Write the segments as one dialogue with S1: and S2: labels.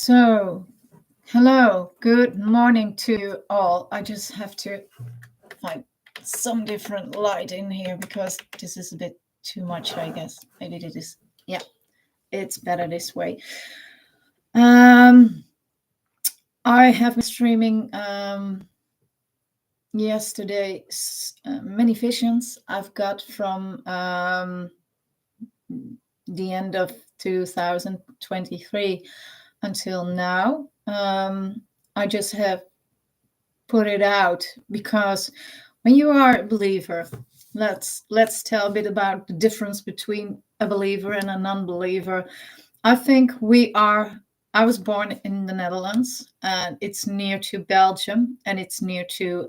S1: So, hello, good morning to you all. I just have to find some different light in here because this is a bit too much, I guess. Maybe it is. Yeah, it's better this way. I have been streaming yesterday many visions I've got from the end of 2023 until now. I just have put it out because when you are a believer, let's tell a bit about the difference between a believer and a non-believer. I think I was born in the Netherlands, and it's near to Belgium, and it's near to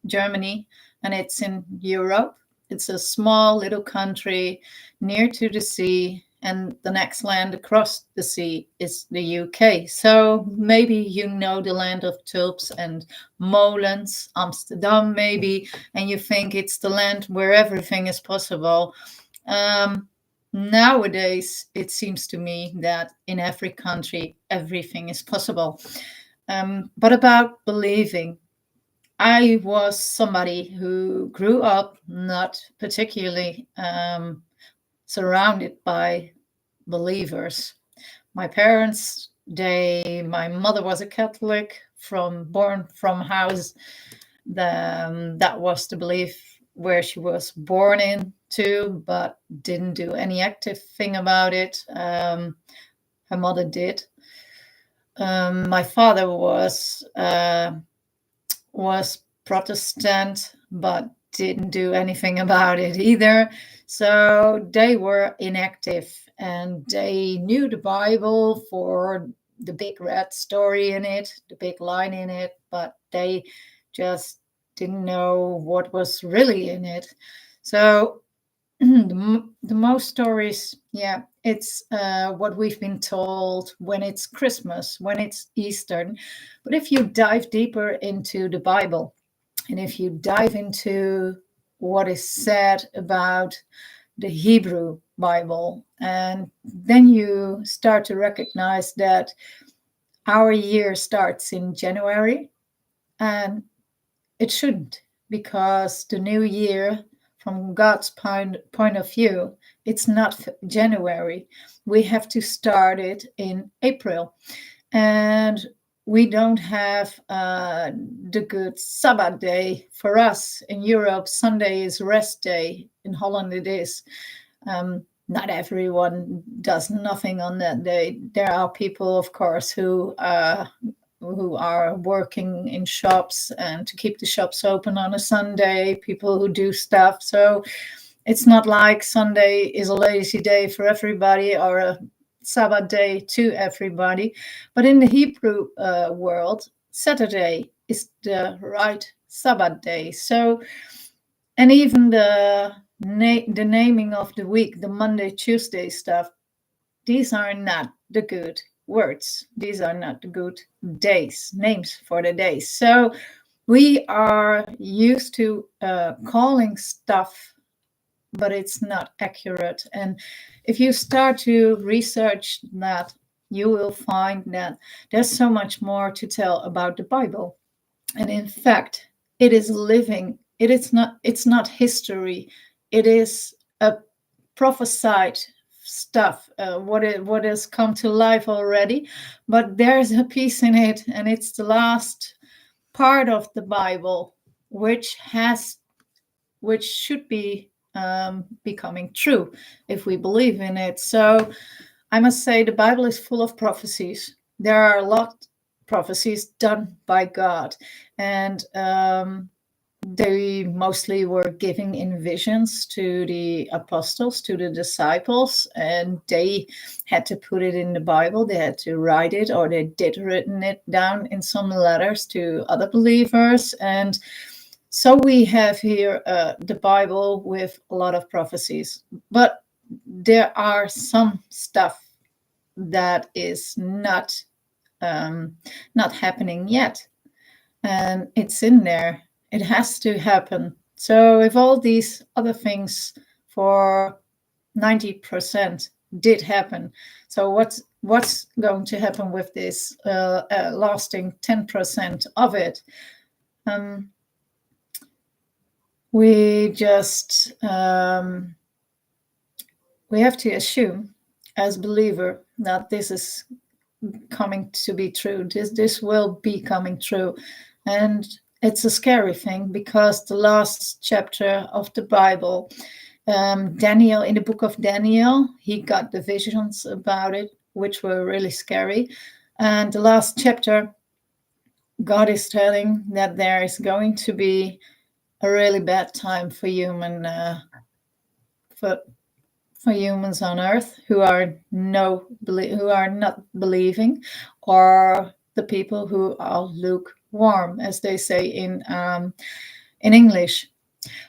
S1: Germany, and it's in Europe. It's a small little country near to the sea, and the next land across the sea is the UK. So maybe you know the land of tulps and molens, Amsterdam maybe, and you think it's the land where everything is possible. Nowadays, it seems to me that in every country, everything is possible. But about believing, I was somebody who grew up not particularly surrounded by believers. My parents, my mother was a Catholic born from house. That was the belief where she was born into, but didn't do any active thing about it. Her mother did. My father was Protestant, but didn't do anything about it either. So they were inactive, and they knew the Bible for the big red story in it, the big line in it, but they just didn't know what was really in it. So the most stories, yeah, it's what we've been told when it's Christmas, when it's Easter. But if you dive deeper into the Bible, and if you dive into what is said about the Hebrew Bible, and then you start to recognize that our year starts in January, and it shouldn't, because the new year, from God's point of view, it's not January. We have to start it in April. And we don't have the good Sabbath day for us. In Europe, Sunday is rest day. In Holland, it is. Not everyone does nothing on that day. There are people, of course, who are working in shops and to keep the shops open on a Sunday, people who do stuff. So it's not like Sunday is a lazy day for everybody or a Sabbath day to everybody. But in the Hebrew world, Saturday is the right Sabbath day. So, and even the naming of the week, the Monday, Tuesday stuff, these are not the good words. These are not the good days, names for the days. So we are used to calling stuff, but it's not accurate. And if you start to research that, you will find that there's so much more to tell about the Bible. And in fact, it is living. It's not history. It is a prophesied stuff, what has come to life already. But there's a piece in it, and it's the last part of the Bible, which should be becoming true if we believe in it. So I must say the Bible is full of prophecies. There are a lot of prophecies done by God, and they mostly were giving in visions to the apostles, to the disciples, and they had to put it in the Bible. They had to write it, or they did written it down in some letters to other believers. And so we have here the Bible with a lot of prophecies. But there are some stuff that is not happening yet, and it's in there. It has to happen. So if all these other things for 90% did happen. So what's going to happen with this lasting 10% of it? We just we have to assume as believer that this is coming to be true. This will be coming true, and it's a scary thing because the last chapter of the Bible, Daniel, in the book of Daniel, he got the visions about it, which were really scary. And the last chapter, God is telling that there is going to be a really bad time for for humans on Earth who are not believing, or the people who are lukewarm, as they say in English.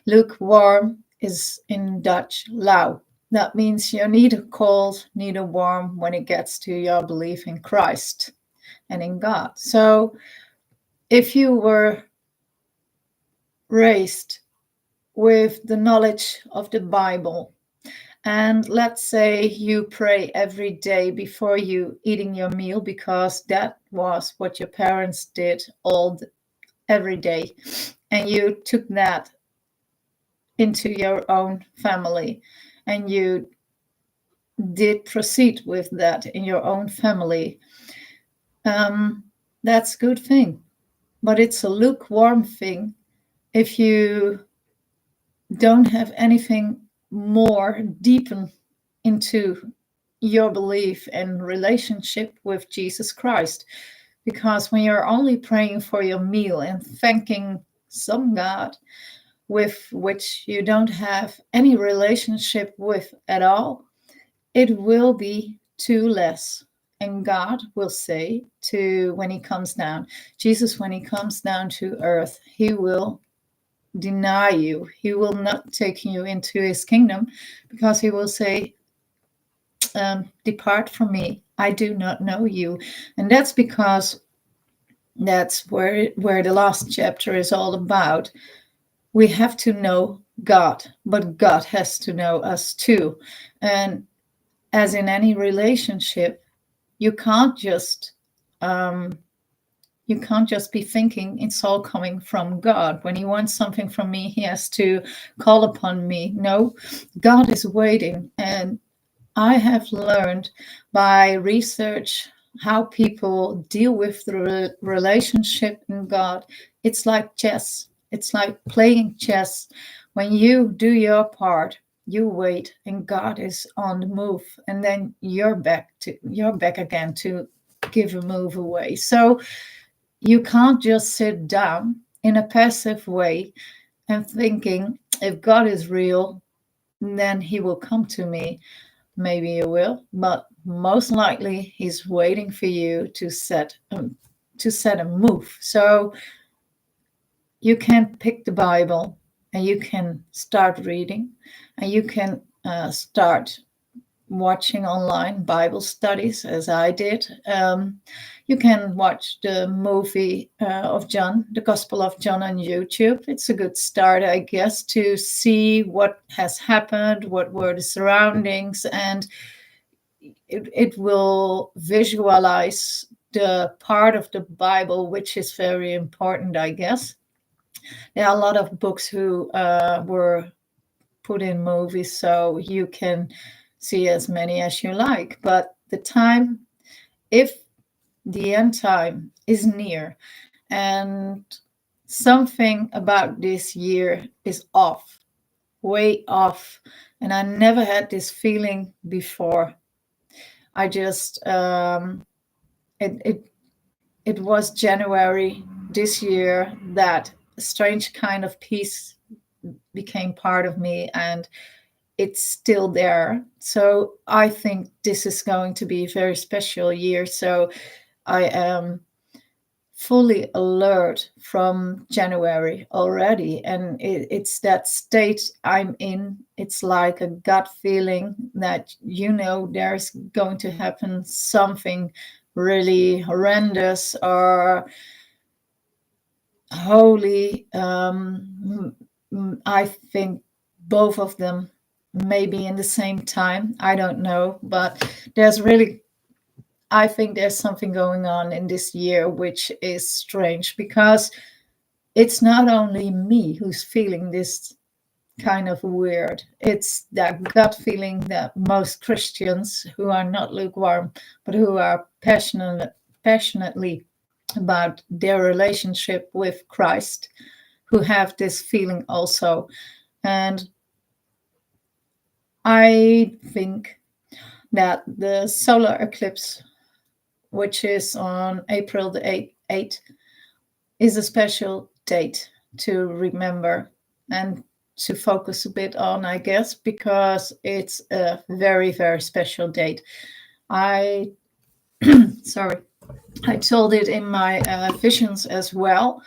S1: Lukewarm is in Dutch lauw. That means you're neither cold, neither warm when it gets to your belief in Christ and in God. So if you were raised with the knowledge of the Bible, and let's say you pray every day before you eating your meal, because that was what your parents did every day, and you took that into your own family, and you did proceed with that in your own family, that's a good thing. But it's a lukewarm thing if you don't have anything more deepen into your belief and relationship with Jesus Christ. Because when you're only praying for your meal and thanking some God with which you don't have any relationship with at all, it will be too less. And God will say to, when he comes down, Jesus, when he comes down to earth, he will deny you. He will not take you into his kingdom, because he will say, depart from me, I do not know you. And that's because that's where the last chapter is all about. We have to know God, but God has to know us too. And as in any relationship, you can't just be thinking it's all coming from God. When he wants something from me, he has to call upon me. No, God is waiting. And I have learned by research how people deal with the relationship in God. It's like chess. It's like playing chess. When you do your part, you wait, and God is on the move, and then you're back again to give a move away. So you can't just sit down in a passive way and thinking, if God is real, then he will come to me. Maybe he will, but most likely he's waiting for you to set a move. So you can pick the Bible, and you can start reading, and you can start watching online Bible studies, as I did. You can watch the movie of John, the Gospel of John, on YouTube. It's a good start, I guess, to see what has happened, what were the surroundings, and it will visualize the part of the Bible which is very important, I guess. There are a lot of books who were put in movies, so you can see as many as you like. But the time, if the end time is near, and something about this year is off, way off, and I never had this feeling before. I just it was January this year that a strange kind of peace became part of me, and it's still there. So I think this is going to be a very special year. So I am fully alert from January already. And it's that state I'm in. It's like a gut feeling that, there's going to happen something really horrendous or holy. I think both of them maybe in the same time. I don't know, but there's really, I think there's something going on in this year which is strange, because it's not only me who's feeling this kind of weird. It's that gut feeling that most Christians who are not lukewarm, but who are passionately about their relationship with Christ, who have this feeling also. And I think that the solar eclipse, which is on April the 8th, is a special date to remember and to focus a bit on, I guess, because it's a very, very special date. I, sorry, I told it in my visions as well.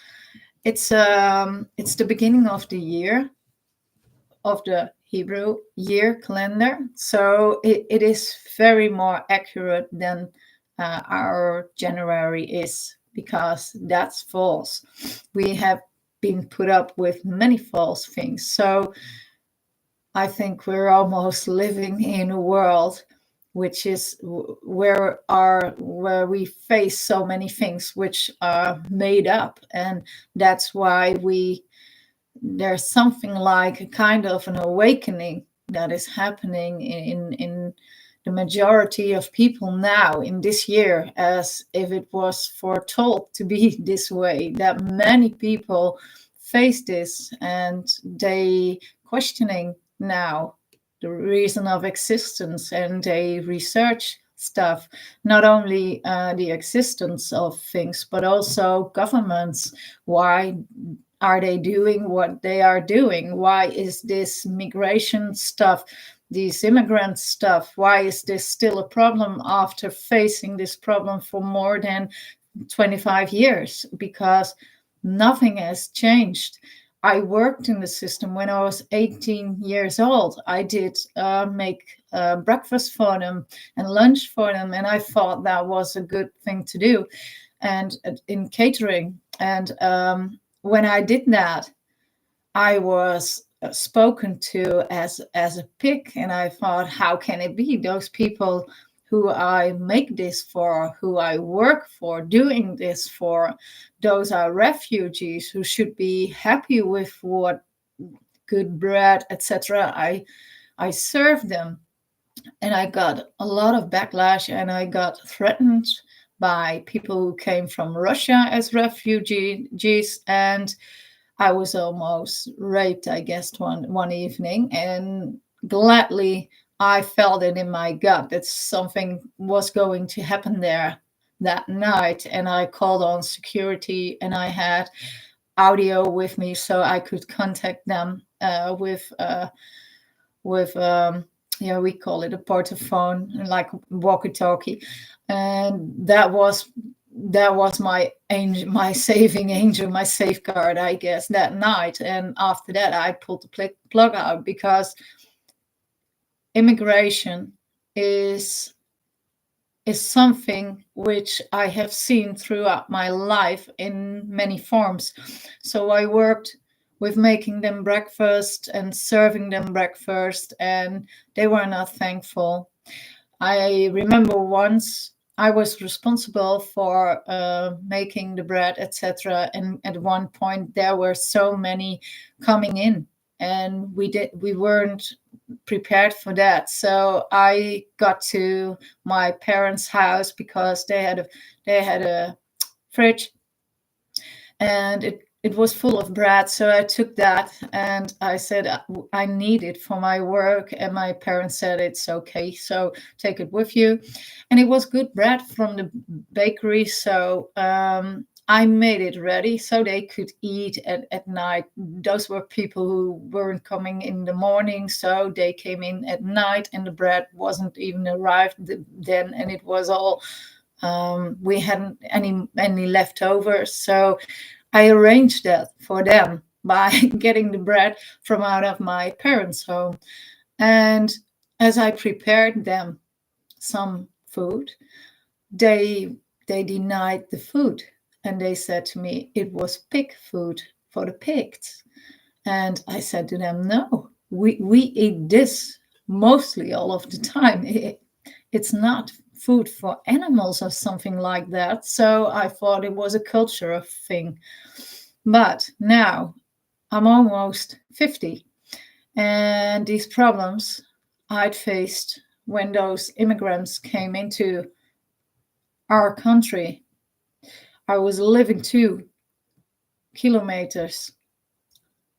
S1: It's the beginning of the year, of the Hebrew year calendar, so it is very more accurate than our January is, because that's false. We have been put up with many false things. So I think we're almost living in a world which is where we face so many things which are made up, and that's why there's something like a kind of an awakening that is happening in the majority of people now in this year, as if it was foretold to be this way, that many people face this and they questioning now the reason of existence, and they research stuff, not only the existence of things, but also governments. Why are they doing what they are doing? Why is this migration stuff, these immigrant stuff, why is this still a problem after facing this problem for more than 25 years? Because nothing has changed. I worked in the system when I was 18 years old. I did make breakfast for them and lunch for them, and I thought that was a good thing to do, and in catering. And when I did that, I was spoken to as a pig, and I thought, how can it be? Those people who I make this for, who I work for, doing this for, those are refugees who should be happy with what good bread, etc. I serve them, and I got a lot of backlash, and I got threatened by people who came from Russia as refugees, and I was almost raped, I guess, one evening, and gladly I felt it in my gut that something was going to happen there that night, and I called on security, and I had audio with me so I could contact them with yeah, we call it a portaphone, like walkie-talkie, and that was my angel, my saving angel, my safeguard, I guess, that night. And after that, I pulled the plug out, because immigration is something which I have seen throughout my life in many forms. So I worked with making them breakfast and serving them breakfast, and they were not thankful. I remember once I was responsible for making the bread, etc. And at one point there were so many coming in, and we weren't prepared for that. So I got to my parents' house, because they had a fridge, and it was full of bread. So I took that and I said, I need it for my work. And my parents said, it's okay, so take it with you. And it was good bread from the bakery. So I made it ready so they could eat at night. Those were people who weren't coming in the morning, so they came in at night, and the bread wasn't even arrived then, and it was all we hadn't any leftovers. So I arranged that for them by getting the bread from out of my parents' home. And as I prepared them some food, they denied the food, and they said to me it was pig food for the pigs. And I said to them, no, we eat this mostly all of the time. It's not food for animals or something like that. So I thought it was a cultural thing. But now I'm almost 50, and these problems I'd faced when those immigrants came into our country. I was living 2 kilometers,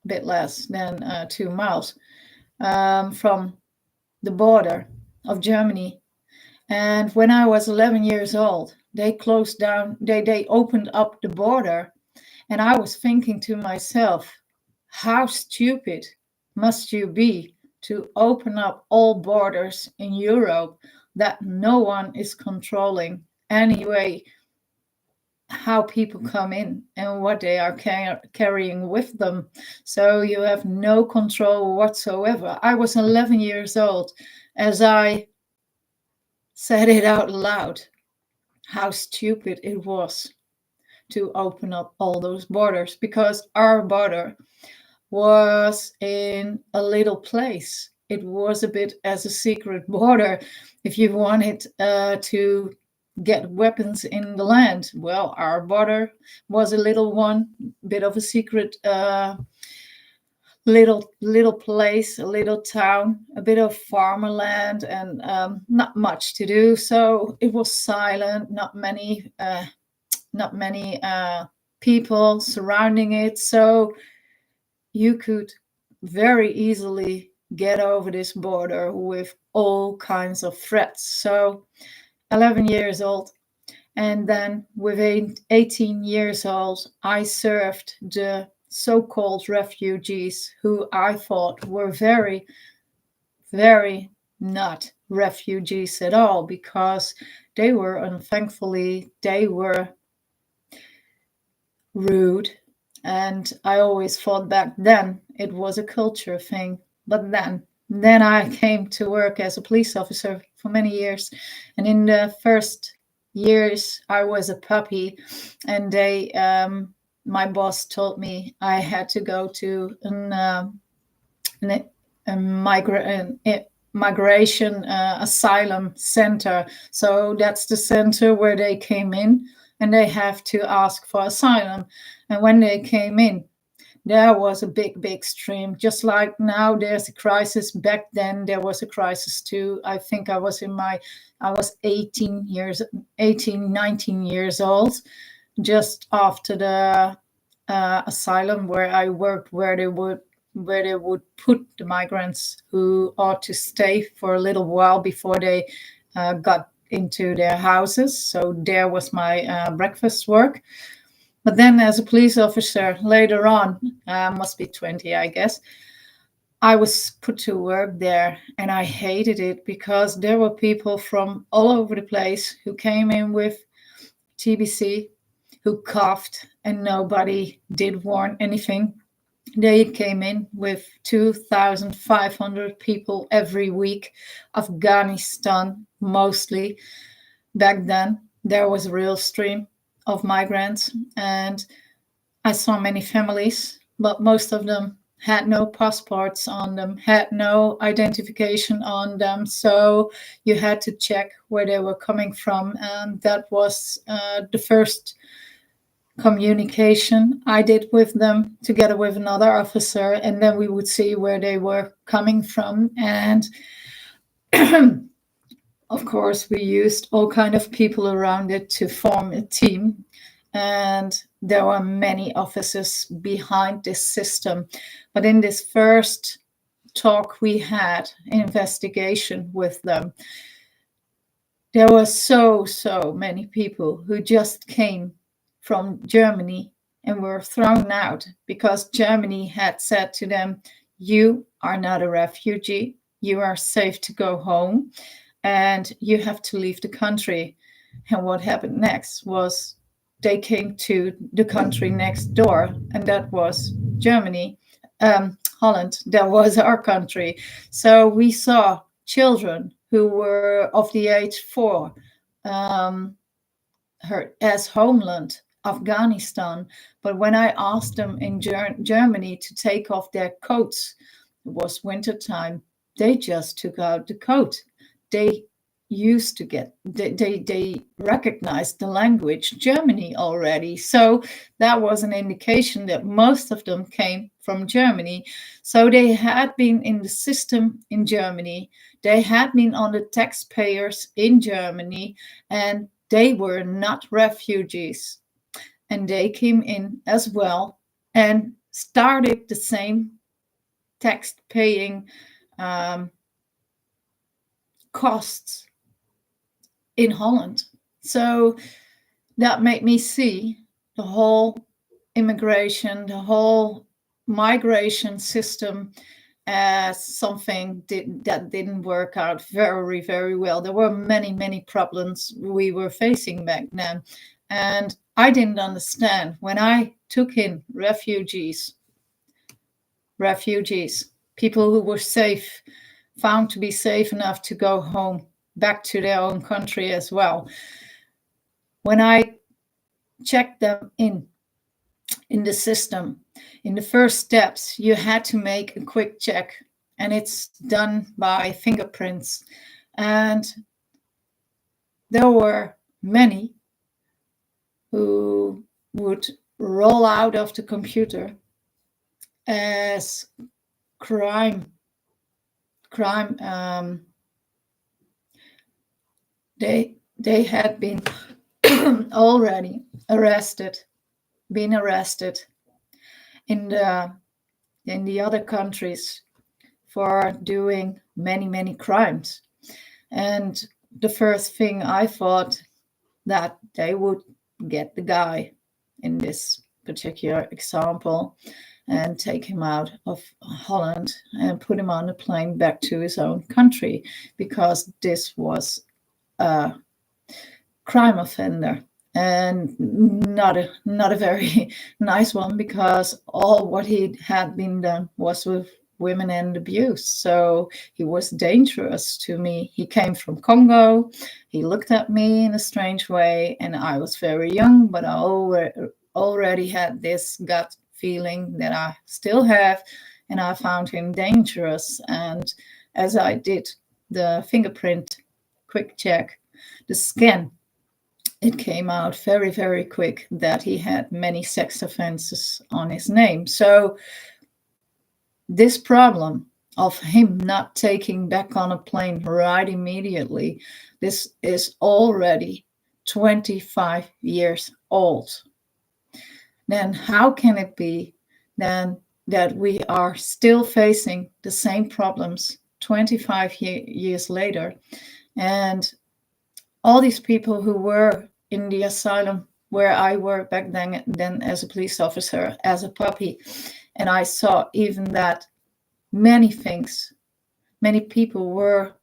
S1: a bit less than 2 miles, from the border of Germany. And when I was 11 years old, they closed down, they opened up the border. And I was thinking to myself, how stupid must you be to open up all borders in Europe that no one is controlling anyway, how people come in and what they are carrying with them. So you have no control whatsoever. I was 11 years old as I said it out loud, how stupid it was to open up all those borders, because our border was in a little place. It was a bit as a secret border. If you wanted to get weapons in the land, well, our border was a little one, bit of a secret little place, a little town, a bit of farmland, and not much to do. So it was silent, not many people surrounding it. So you could very easily get over this border with all kinds of threats. So 11 years old. And then with 18 years old, I served the so-called refugees, who I thought were very, very not refugees at all, because they were, unthankfully, they were rude. And I always thought back then it was a culture thing. But then I came to work as a police officer for many years. And in the first years, I was a puppy, and my boss told me I had to go to a migration asylum center. So that's the center where they came in, and they have to ask for asylum. And when they came in, there was a big stream. Just like now there's a crisis, back then there was a crisis too. I think I was 19 years old, just after the asylum where I worked, where they would put the migrants who ought to stay for a little while before they got into their houses. So there was my breakfast work. But then as a police officer later on, must be 20, I guess, I was put to work there, and I hated it because there were people from all over the place who came in with TBC, who coughed, and nobody did warn anything. They came in with 2,500 people every week, Afghanistan mostly. Back then, there was a real stream of migrants, and I saw many families, but most of them had no passports on them, had no identification on them. So you had to check where they were coming from. And that was the first communication I did with them, together with another officer. And then we would see where they were coming from. And of course, we used all kind of people around it to form a team. And there were many officers behind this system. But in this first talk we had, investigation with them, there were so many people who just came from Germany and were thrown out because Germany had said to them, you are not a refugee, you are safe to go home, and you have to leave the country. And what happened next was they came to the country next door, and that was Germany, Holland. That was our country. So we saw children who were of the age 4 as homeland, Afghanistan. But when I asked them in Germany to take off their coats, it was wintertime, they just took out the code. They used to get, they recognized the language Germany already. So that was an indication that most of them came from Germany. So they had been in the system in Germany. They had been on the taxpayers in Germany, and they were not refugees. And they came in as well and started the same tax paying costs in Holland. So that made me see the whole immigration, the whole migration system as something that didn't work out very, very well. There were many, many problems we were facing back then. And I didn't understand when I took in refugees, people who were safe, found to be safe enough to go home, back to their own country as well. When I checked them in the system, in the first steps, you had to make a quick check, and it's done by fingerprints. And there were many who would roll out of the computer as crime they had been already been arrested in the other countries for doing many crimes. And the first thing I thought, that they would get the guy in this particular example and take him out of Holland and put him on a plane back to his own country, because this was a crime offender, and not a very nice one, because all what he had been done was with women and abuse. So he was dangerous to me. He came from Congo. He looked at me in a strange way, and I was very young, but I already had this gut feeling that I still have, and I found him dangerous. And as I did the fingerprint quick check, the scan, it came out very, very quick that he had many sex offenses on his name. So this problem of him not taking back on a plane right immediately, this is already 25 years old. Then how can it be then that we are still facing the same problems 25 years later? And all these people who were in the asylum where I worked back then as a police officer, as a puppy, and I saw even that many things, many people were,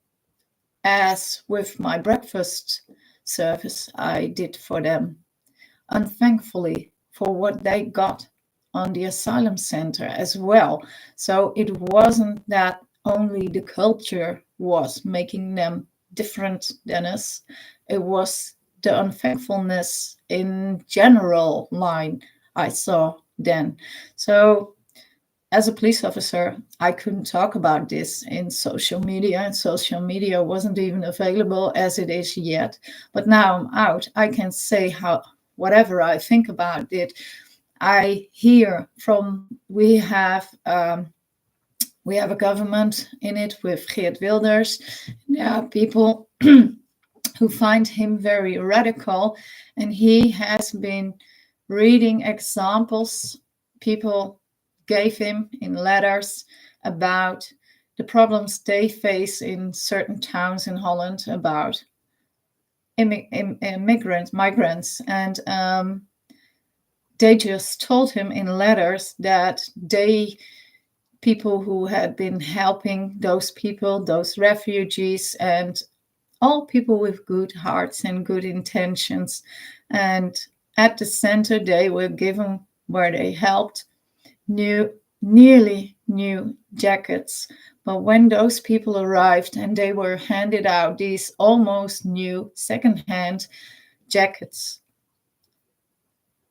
S1: as with my breakfast service I did for them, unthankfully for what they got on the asylum center as well. So it wasn't that only the culture was making them different than us, it was the unthankfulness in general line I saw then. So as a police officer, I couldn't talk about this in social media, and social media wasn't even available as it is yet. But now I'm out, I can say whatever I think about it. I hear from, we have a government in it with Geert Wilders. There are people who find him very radical, and he has been reading examples people gave him in letters about the problems they face in certain towns in Holland about migrants. And they just told him in letters that people who had been helping those people, those refugees, and all people with good hearts and good intentions. And at the center, they were given, where they helped, nearly new jackets. But when those people arrived and they were handed out these almost new secondhand jackets,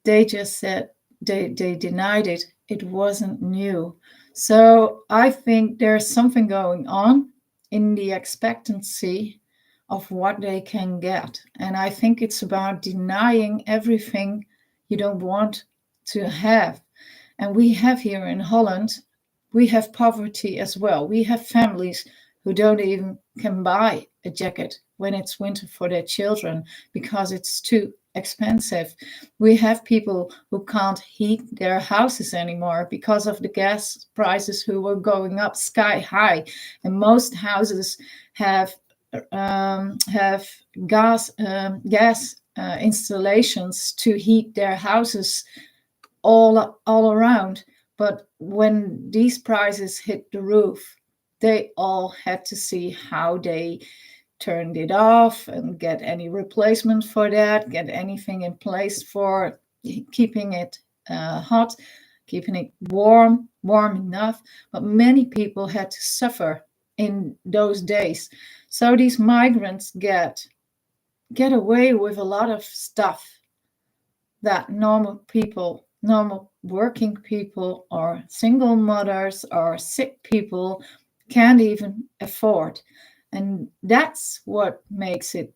S1: they just said, they denied it. It wasn't new. So I think there's something going on in the expectancy of what they can get. And I think it's about denying everything you don't want to have. And we have here in Holland, we have poverty as well. We have families who don't even can buy a jacket when it's winter for their children because it's too expensive. We have people who can't heat their houses anymore because of the gas prices who were going up sky high, and most houses have have gas installations to heat their houses all around. But when these prices hit the roof, they all had to see how they turned it off and get any replacement for that, get anything in place for keeping it hot, keeping it warm enough. But many people had to suffer in those days. So these migrants get away with a lot of stuff that normal working people or single mothers or sick people can't even afford. And that's what makes it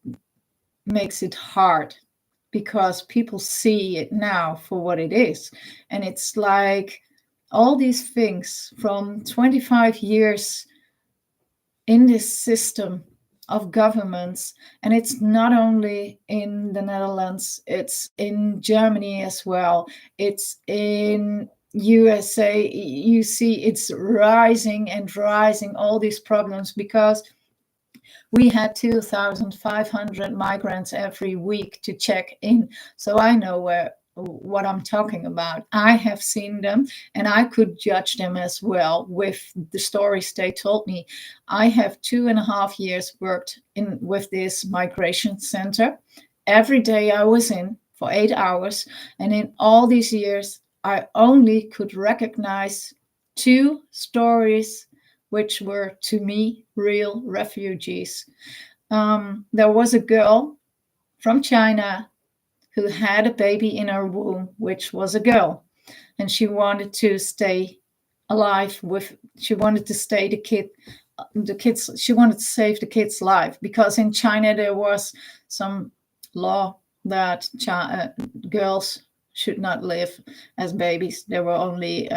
S1: hard, because people see it now for what it is. And it's like all these things from 25 years in this system of governments, and it's not only in the Netherlands, it's in Germany as well, it's in USA. You see it's rising and rising, all these problems, because we had 2,500 migrants every week to check in. So I know what I'm talking about. I have seen them and I could judge them as well with the stories they told me. I have 2.5 years worked in with this migration center. Every day I was in for 8 hours, and in all these years I only could recognize 2 stories which were to me real refugees. There was a girl from China who had a baby in her womb, which was a girl, and she wanted to stay alive with. She wanted to stay the kids. She wanted to save the kid's life, because in China there was some law that girls should not live as babies. There were only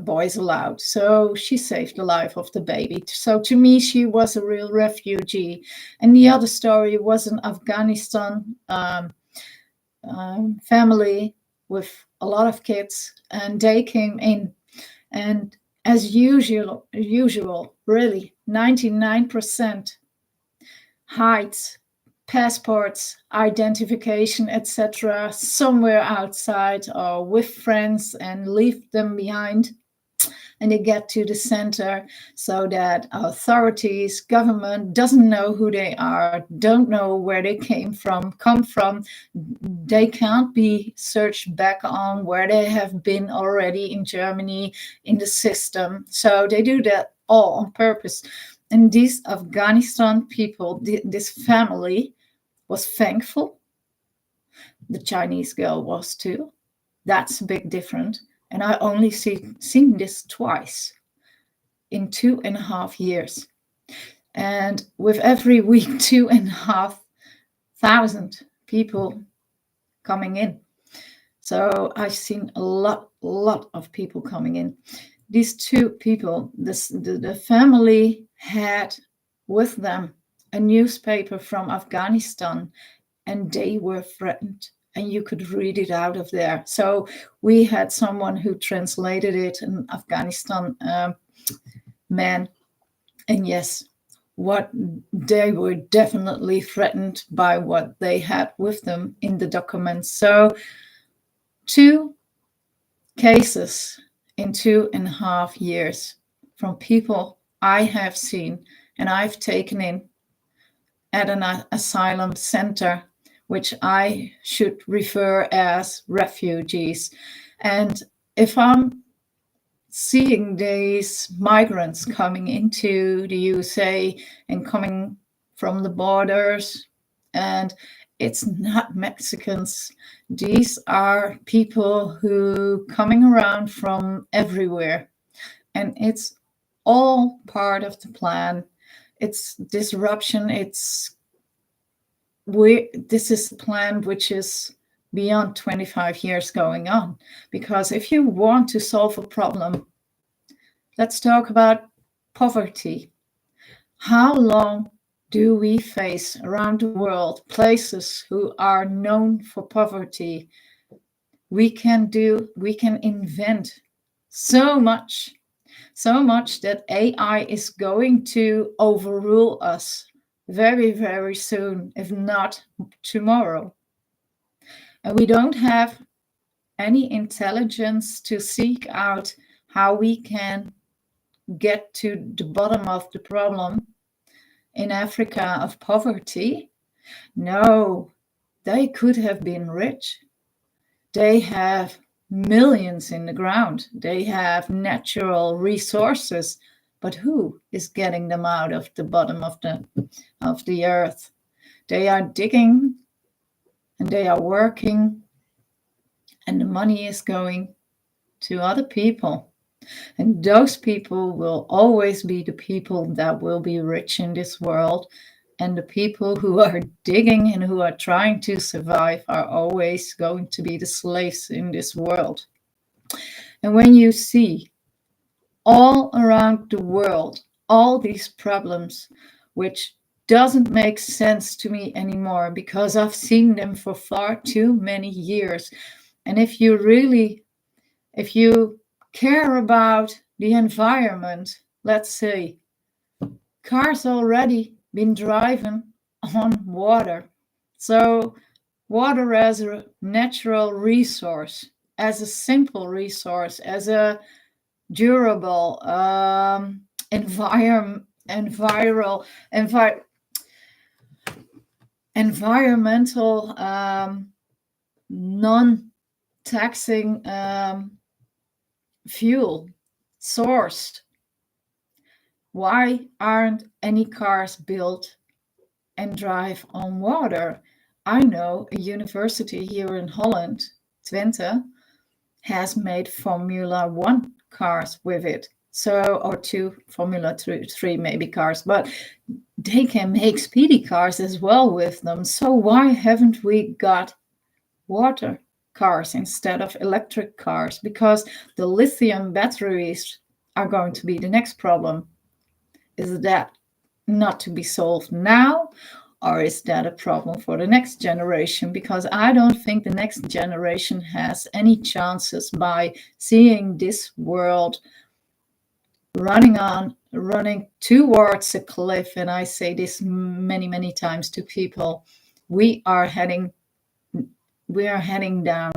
S1: boys allowed. So she saved the life of the baby. So to me, she was a real refugee. And the other story was an Afghanistan family with a lot of kids, and they came in. And as usual, really, 99% hides passports, identification, etc., somewhere outside or with friends, and leave them behind. And they get to the center so that authorities, government doesn't know who they are, don't know where they come from. They can't be searched back on where they have been already in Germany in the system. So they do that all on purpose. And these Afghanistan people, this family, was thankful. The Chinese girl was too. That's a big difference. And I only seen this twice in 2.5 years. And with every week, 2,500 people coming in. So I've seen a lot of people coming in. These 2 people, the family had with them a newspaper from Afghanistan, and they were threatened, and you could read it out of there. So we had someone who translated it, an Afghanistan man, and yes, what they were definitely threatened by what they had with them in the documents. So 2 cases in 2.5 years from people I have seen and I've taken in at an asylum center, which I should refer as refugees. And if I'm seeing these migrants coming into the USA and coming from the borders, and it's not Mexicans, these are people who coming around from everywhere. And it's all part of the plan. It's disruption. This is a plan which is beyond 25 years going on. Because if you want to solve a problem, let's talk about poverty. How long do we face around the world places who are known for poverty? We can invent so much that AI is going to overrule us very, very soon, if not tomorrow. And we don't have any intelligence to seek out how we can get to the bottom of the problem in Africa of poverty. No, they could have been rich. They have millions in the ground. They have natural resources, but who is getting them out of the bottom of the earth? They are digging and they are working, and the money is going to other people. And those people will always be the people that will be rich in this world. And the people who are digging and who are trying to survive are always going to be the slaves in this world. And when you see all around the world all these problems, which doesn't make sense to me anymore because I've seen them for far too many years. And if you care about the environment, let's say, cars already been driving on water. So water as a natural resource, as a simple resource, as a durable environmental non-taxing fuel sourced. Why aren't any cars built and drive on water? I know a university here in Holland, Twente, has made Formula 1 cars with it. So, or two Formula 3 maybe cars, but they can make speedy cars as well with them. So why haven't we got water cars instead of electric cars? Because the lithium batteries are going to be the next problem. Is that not to be solved now, or is that a problem for the next generation? Because I don't think the next generation has any chances by seeing this world running towards a cliff. And I say this many, many times to people. We are heading down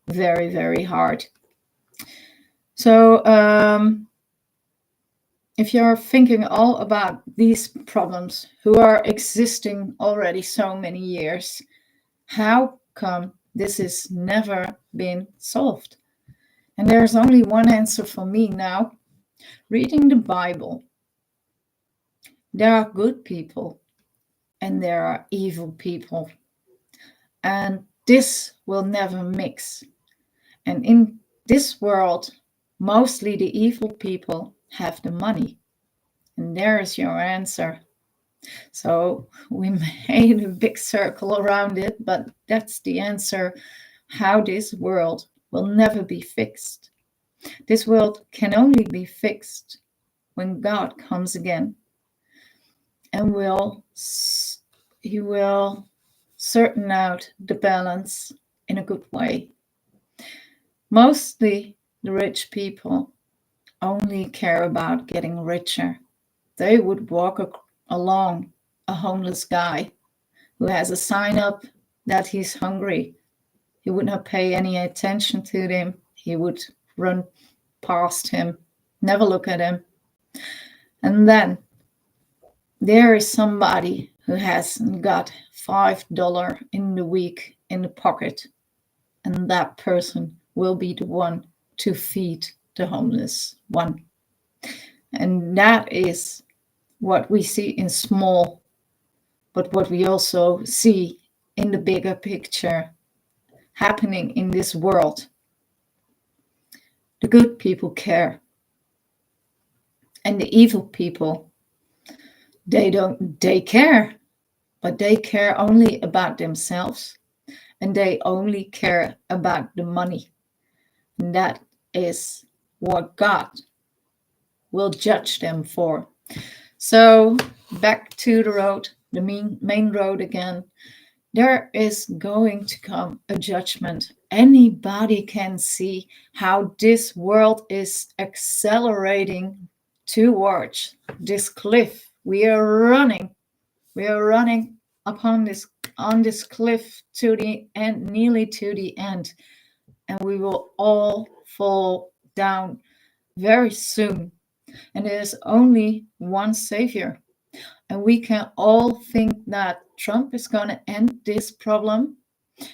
S1: very, very hard. So if you're thinking all about these problems who are existing already so many years, how come this has never been solved? And there's only one answer for me now. Reading the Bible, there are good people and there are evil people. And this will never mix. And in this world, mostly the evil people have the money. And there's your answer. So we made a big circle around it, but that's the answer, how this world will never be fixed. This world can only be fixed when God comes again. And he will certain out the balance in a good way. Mostly the rich people only care about getting richer. They would walk along a homeless guy who has a sign up that he's hungry. He would not pay any attention to him. He would run past him, never look at him. And then there is somebody who has got $5 in the week in the pocket, and that person will be the one to feed the homeless one. And that is what we see in small, but what we also see in the bigger picture happening in this world. The good people care. And the evil people, they care, but they care only about themselves, and they only care about the money. And that is what God will judge them for. So back to the road, the main road again. There is going to come a judgment. Anybody can see how this world is accelerating towards this cliff. We are running. We are running upon this on this cliff to the end, nearly to the end, and we will all fall down very soon. And there is only one savior. And we can all think that Trump is going to end this problem.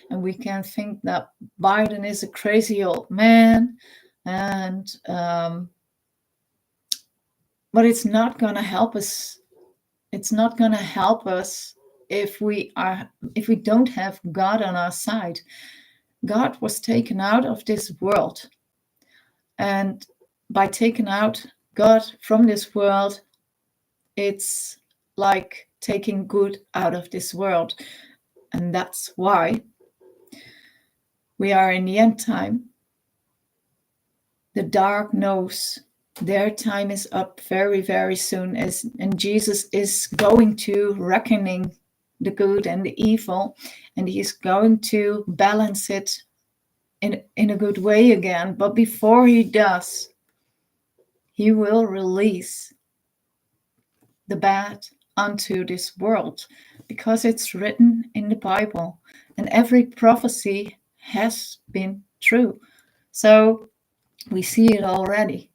S1: And we can think that Biden is a crazy old man. And but it's not going to help us. It's not going to help us if we don't have God on our side. God was taken out of this world. And by taking out God from this world, it's like taking good out of this world. And that's why we are in the end time. The dark knows their time is up very, very soon, and Jesus is going to reckoning the good and the evil, and he's going to balance it in a good way again. But before he does, he will release the bad unto this world, because it's written in the Bible, and every prophecy has been true. So we see it already.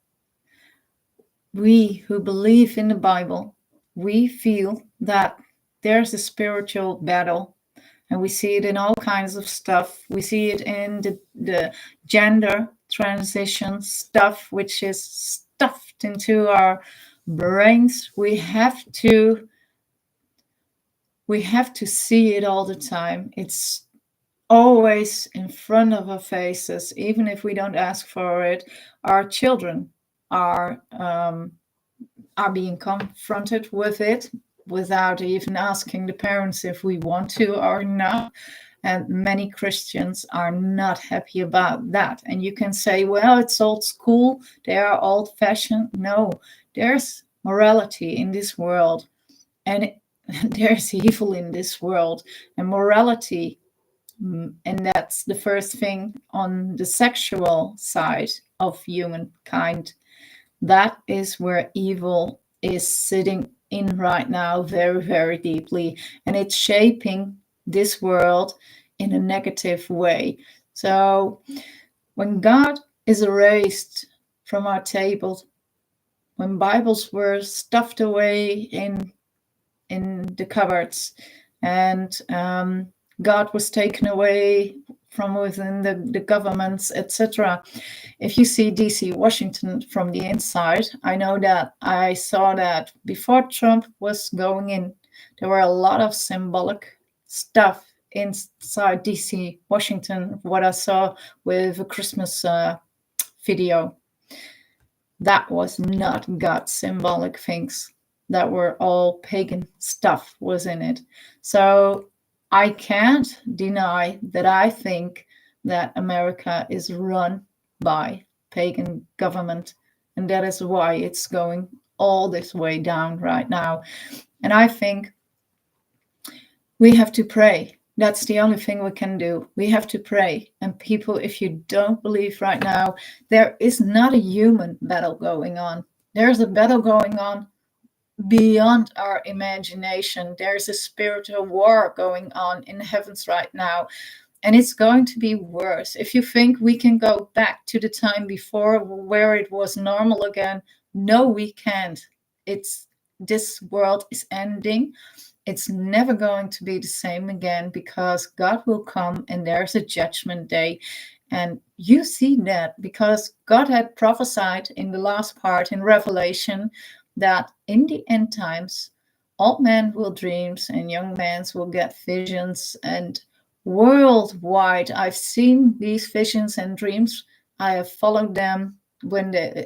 S1: We who believe in the Bible, we feel that there's a spiritual battle, and we see it in all kinds of stuff. We see it in the gender transition stuff, which is stuffed into our brains. We have to see it all the time. It's always in front of our faces, even if we don't ask for it. Our children are being confronted with it without even asking the parents if we want to or not. And many Christians are not happy about that. And you can say, well, it's old school, they are old fashioned. No, there's morality in this world, and there's evil in this world, and morality. And that's the first thing on the sexual side of humankind. That is where evil is sitting in right now, very, very deeply. And it's shaping this world in a negative way. So when God is erased from our table, when Bibles were stuffed away in the cupboards, and God was taken away from within the governments, etc. If you see DC, Washington from the inside, I know that I saw that before Trump was going in, there were a lot of symbolic stuff inside DC, Washington, what I saw with a Christmas video. That was not God's symbolic things. That were all pagan stuff was in it. So I can't deny that I think that America is run by pagan government, and that is why it's going all this way down right now. And I think we have to pray. That's the only thing we can do. We have to pray. And people, if you don't believe right now, there is not a human battle going on. There's a battle going on beyond our imagination. There's a spiritual war going on in the heavens right now, and it's going to be worse. If you think we can go back to the time before where it was normal again, no, we can't. This world is ending. It's never going to be the same again, because God will come and there's a judgment day. And you see that because God had prophesied in the last part in Revelation that in the end times, old men will dreams and young men will get visions. And worldwide, I've seen these visions and dreams. I have followed them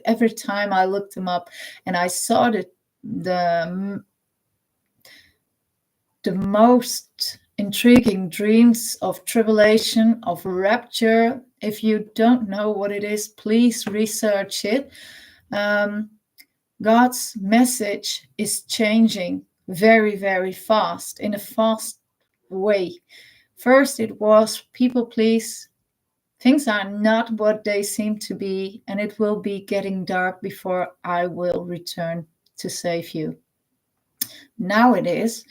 S1: every time I looked them up, and I saw the the most intriguing dreams of tribulation, of rapture. If you don't know what it is, please research it. God's message is changing very, very fast, in a fast way. First, it was people, please. Things are not what they seem to be, and it will be getting dark before I will return to save you. Now it is.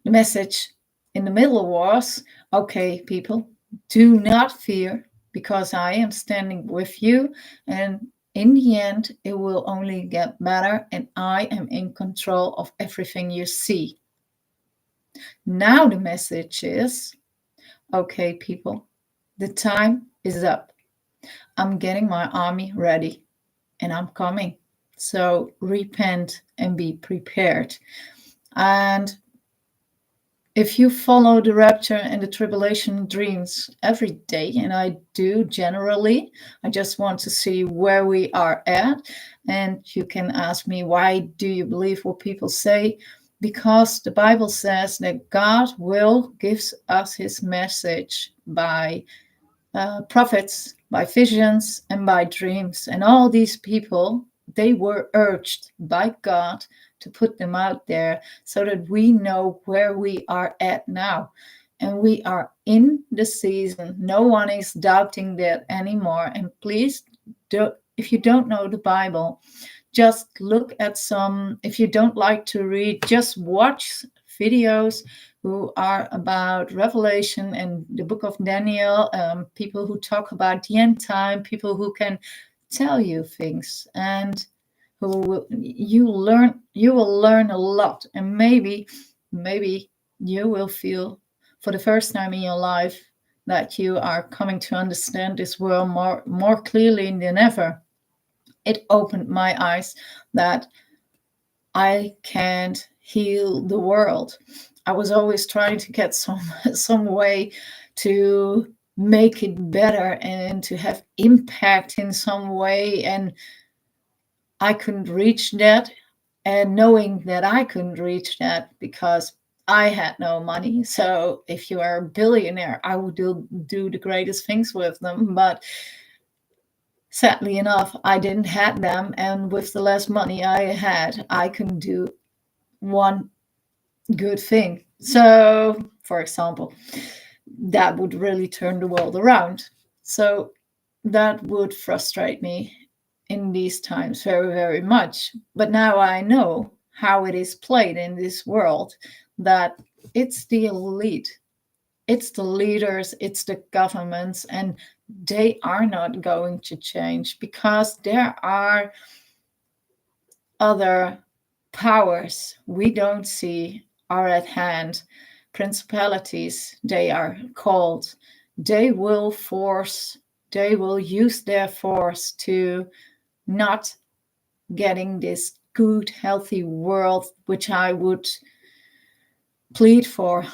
S1: The message in the middle was, okay, people, do not fear, because I am standing with you, and in the end, it will only get better, and I am in control of everything you see. Now the message is, okay, people, the time is up. I'm getting my army ready, and I'm coming. So repent and be prepared. And if you follow the rapture and the tribulation dreams every day, and I do generally, I just want to see where we are at. And you can ask me, why do you believe what people say? Because the Bible says that God will give us his message by prophets, by visions, and by dreams. And all these people, they were urged by God to put them out there so that we know where we are at now. And we are in the season. No one is doubting that anymore. And please, if you don't know the Bible, just look at some. If you don't like to read, just watch videos who are about Revelation and the book of Daniel, people who talk about the end time, people who can tell you things, and you will learn a lot. And maybe you will feel for the first time in your life that you are coming to understand this world more clearly than ever. It opened my eyes that I can't heal the world. I was always trying to get some way to make it better and to have impact in some way, and I couldn't reach that. And knowing that I couldn't reach that because I had no money. So if you are a billionaire, I would do the greatest things with them. But sadly enough, I didn't have them. And with the less money I had, I couldn't do one good thing. So, for example, that would really turn the world around. So that would frustrate me in these times very, very much. But now I know how it is played in this world, that it's the elite, it's the leaders, it's the governments, and they are not going to change because there are other powers we don't see are at hand. Principalities, they are called. They will use their force to not getting this good, healthy world, which I would plead for.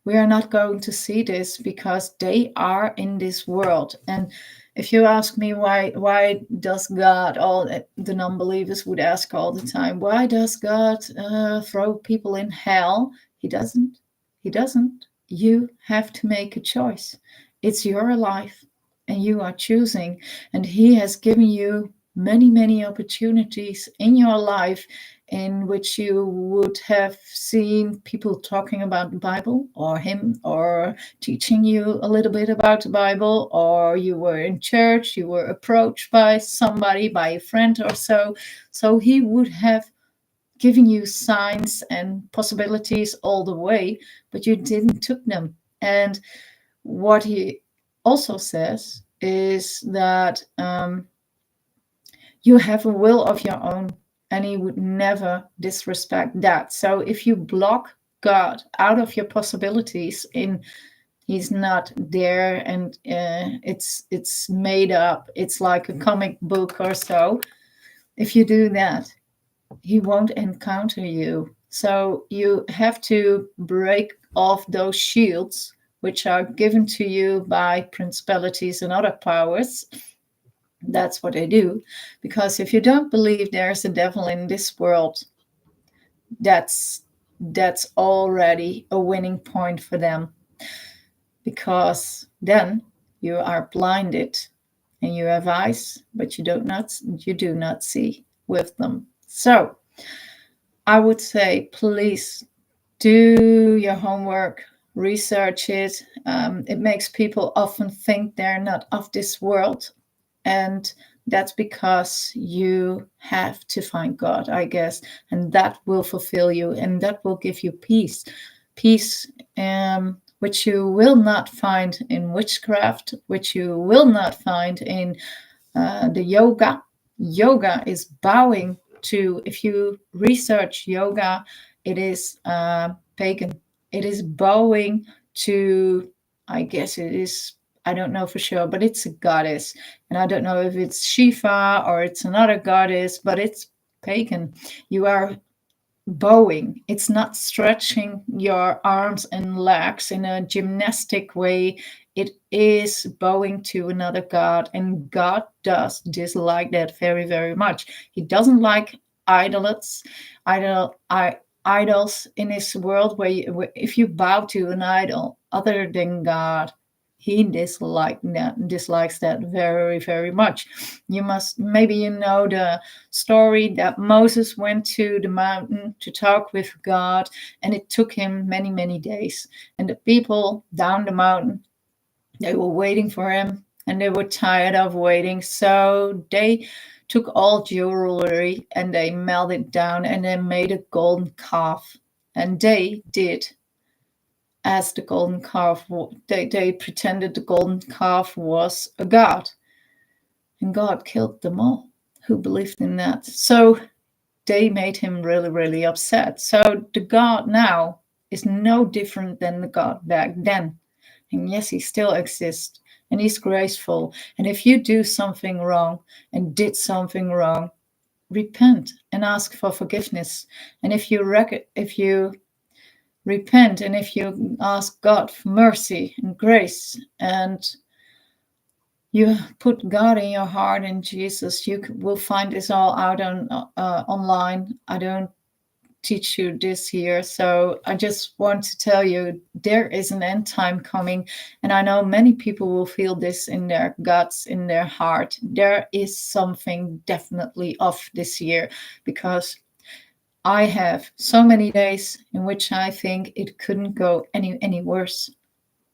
S1: We are not going to see this because they are in this world. And if you ask me why does God, all the non-believers would ask all the time, why does God throw people in hell? He doesn't. He doesn't. You have to make a choice. It's your life and you are choosing. And he has given you many, many opportunities in your life in which you would have seen people talking about the Bible, or him, or teaching you a little bit about the Bible, or you were in church, you were approached by somebody, by a friend or so. So he would have given you signs and possibilities all the way, but you didn't took them. And what he also says is that you have a will of your own, and he would never disrespect that. So if you block God out of your possibilities, he's not there, and it's made up, it's like a comic book or so. If you do that, he won't encounter you. So you have to break off those shields which are given to you by principalities and other powers, That's what they do. Because if you don't believe there's a devil in this world, that's already a winning point for them, because then you are blinded and you have eyes, but you do not see with them. So I would say, please do your homework, research it. It makes people often think they're not of this world, and that's because you have to find God, I guess, and that will fulfill you, and that will give you peace. Peace, which you will not find in witchcraft, which you will not find in the yoga. Yoga is bowing to, if you research yoga, it is pagan. It is bowing to, I guess it is, I don't know for sure, but it's a goddess. And I don't know if it's Shiva or it's another goddess, but it's pagan. You are bowing. It's not stretching your arms and legs in a gymnastic way. It is bowing to another god, and God does dislike that very, very much. He doesn't like idols, idols in his world where if you bow to an idol other than God, he dislikes that very, very much. You must, maybe you know the story that Moses went to the mountain to talk with God, and it took him many, many days. And the people down the mountain, they were waiting for him, and they were tired of waiting. So they took all jewelry and they melted it down and they made a golden calf. And they did as the golden calf, they pretended the golden calf was a god. And God killed them all who believed in that. So they made him really, really upset. So the God now is no different than the God back then. And yes, he still exists and he's graceful. And if you do something wrong and did something wrong, repent and ask for forgiveness. And if you repent and if you ask God for mercy and grace, and you put God in your heart and Jesus, you will find this all out on online. I don't teach you this here, so I just want to tell you there is an end time coming, and I know many people will feel this in their guts, in their heart. There is something definitely off this year, because I have so many days in which I think it couldn't go any worse.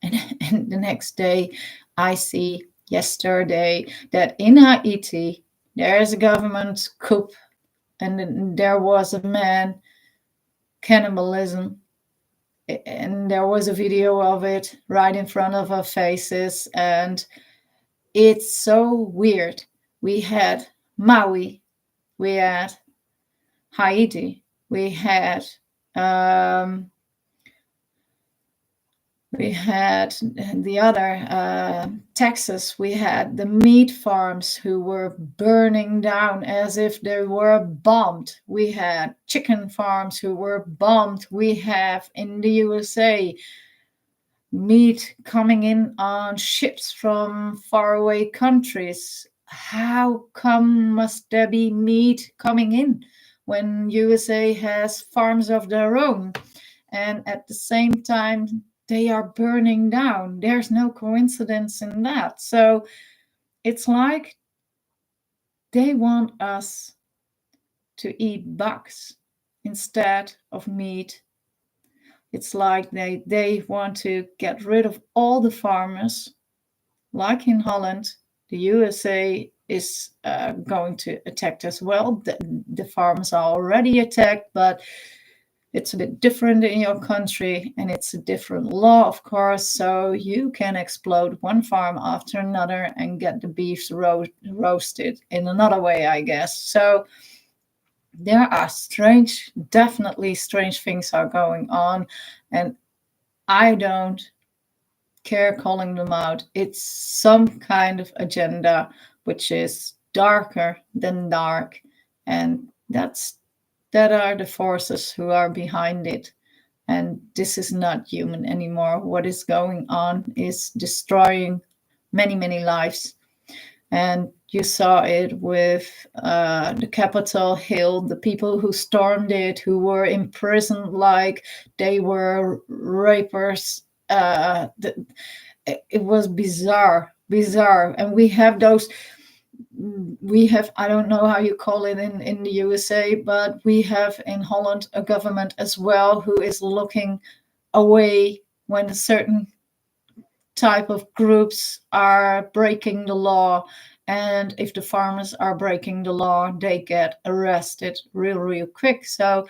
S1: And the next day, I see yesterday that in Haiti, there is a government coup, and there was a man cannibalism, and there was a video of it right in front of our faces, and it's so weird. We had Maui, we had Haiti, we had the other Texas. We had the meat farms who were burning down as if they were bombed. We had chicken farms who were bombed. We have in the USA meat coming in on ships from faraway countries. How come must there be meat coming in when USA has farms of their own? And at the same time, they are burning down. There's no coincidence in that. So it's like they want us to eat bugs instead of meat. It's like they want to get rid of all the farmers. Like in Holland, the USA is going to attack as well. The farmers are already attacked, but it's a bit different in your country, and it's a different law, of course. So you can explode one farm after another and get the beefs roasted in another way, I guess. So there are definitely strange things are going on, and I don't care calling them out. It's some kind of agenda which is darker than dark, and that are the forces who are behind it. And this is not human anymore. What is going on is destroying many, many lives. And you saw it with the Capitol Hill, the people who stormed it, who were imprisoned like they were rapers. It was bizarre, bizarre. And we have, I don't know how you call it in the USA, but we have in Holland a government as well who is looking away when a certain type of groups are breaking the law. And if the farmers are breaking the law, they get arrested real quick. So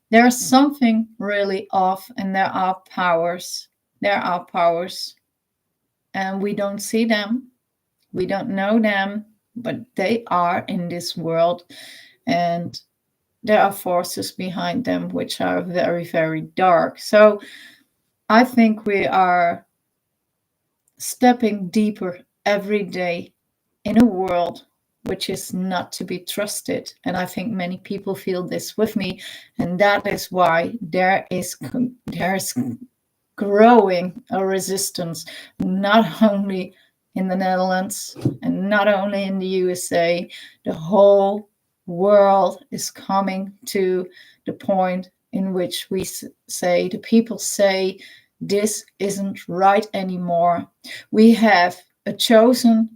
S1: there's something really off, and there are powers. There are powers, and we don't see them. We don't know them, but they are in this world, and there are forces behind them which are very dark. So I think we are stepping deeper every day in a world which is not to be trusted. And I think many people feel this with me, and that is why there's growing a resistance, not only in the Netherlands and not only in the USA. The whole world is coming to the point in which we say, the people say, this isn't right anymore. We have a chosen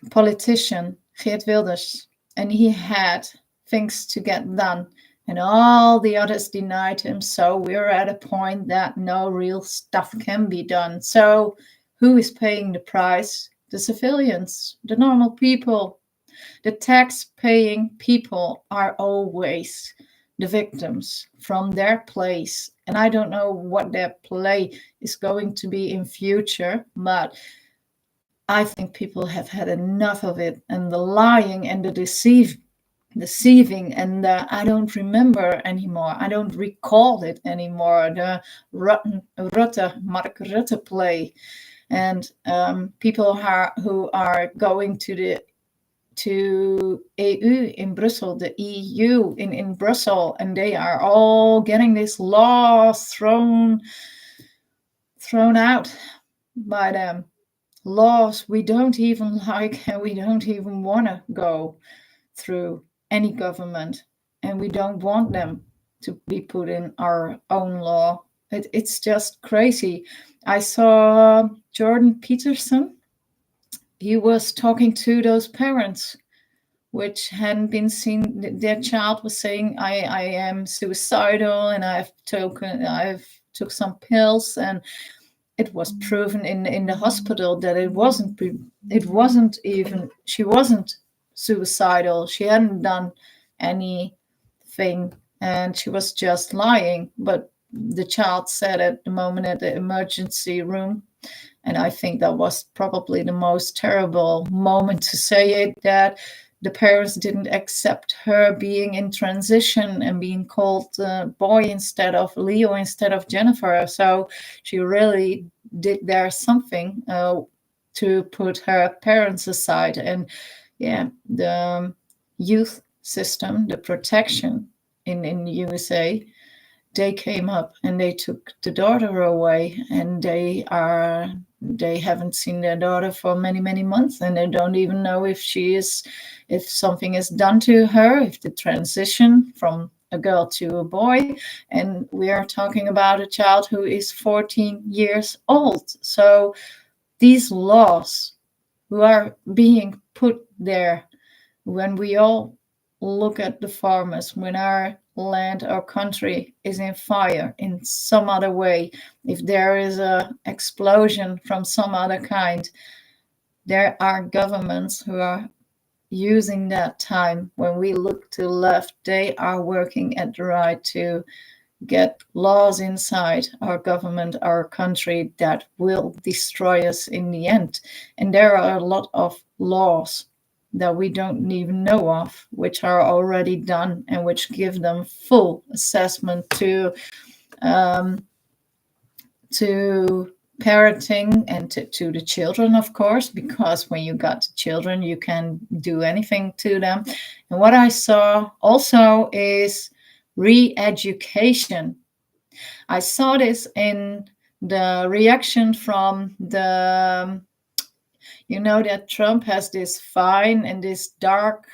S1: politician, Geert Wilders, and he had things to get done, and all the others denied him. So we're at a point that no real stuff can be done. So who is paying the price? The civilians, the normal people. The tax-paying people are always the victims from their place. And I don't know what their play is going to be in future, but I think people have had enough of it, and the lying and the deceiving, and I don't remember anymore. I don't recall it anymore. The Mark Rutte play, and people who are going to EU in Brussels, the EU in Brussels, and they are all getting this law thrown out by them. Laws we don't even like, and we don't even want to go through any government, and we don't want them to be put in our own law. It's just crazy. I saw Jordan Peterson. He was talking to those parents which hadn't been seen. Their child was saying, I am suicidal, and I've took some pills, and it was proven in the hospital that it wasn't even, she wasn't suicidal. She hadn't done anything, and she was just lying. But the child said at the moment at the emergency room, and I think that was probably the most terrible moment to say it, that the parents didn't accept her being in transition and being called boy instead of Leo instead of Jennifer. So she really did there something to put her parents aside. And yeah, the youth system, the protection in the USA, they came up and they took the daughter away, and they haven't seen their daughter for many months, and they don't even know if something is done to her, if the transition from a girl to a boy. And we are talking about a child who is 14 years old. So these laws who are being put there, when we all look at the farmers, when our land or country is in fire in some other way, if there is a explosion from some other kind, there are governments who are using that time. When we look to the left, they are working at the right to get laws inside our government, our country, that will destroy us in the end. And there are a lot of laws that we don't even know of, which are already done and which give them full assessment to parenting and to the children, of course, because when you got the children, you can do anything to them. And what I saw also is re-education. I saw this in the reaction from the You know that Trump has this fine, and this dark